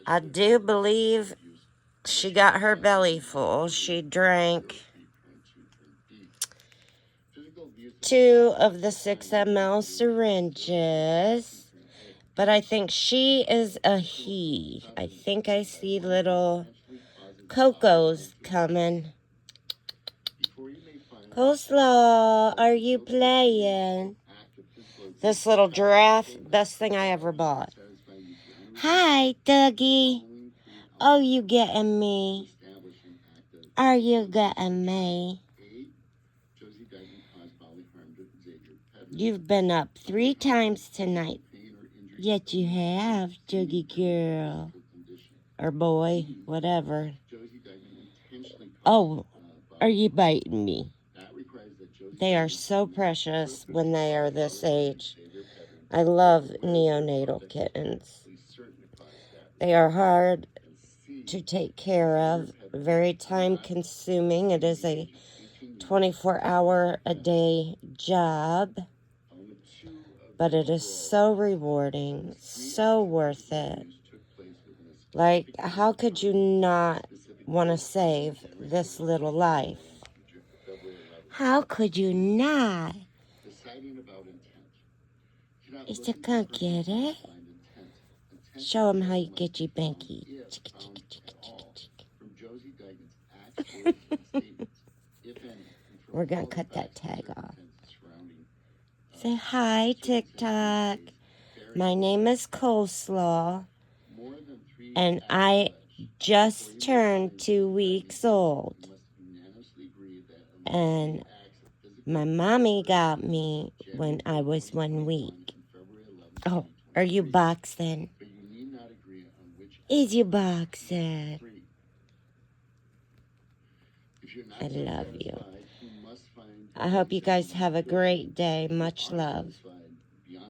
I do believe she got her belly full. She drank 2 of the 6 ml syringes. But I think she is a he. I think I see little Cocos coming. Coleslaw, are you playing? This little giraffe, best thing I ever bought. Hi, Dougie. Oh, you getting me? Are you getting me? You've been up 3 times tonight. Yet you have, Dougie girl. Or boy, whatever. Oh, are you biting me? They are so precious when they are this age. I love neonatal kittens. They are hard to take care of, very time consuming. It is a 24-hour-a-day job, but it is so rewarding, so worth it. Like, how could you not want to save this little life? How could you not? Is it gonna get it? Show him how you get your banky. Chicka, chicka, chicka, chicka, chicka. We're gonna cut that tag off. Say hi, TikTok. My name is Coleslaw, and I just turned 2 weeks old. And my mommy got me when I was 1 week. Oh, are you boxing? Is you boxing? I love you. I hope you guys have a great day. Much love.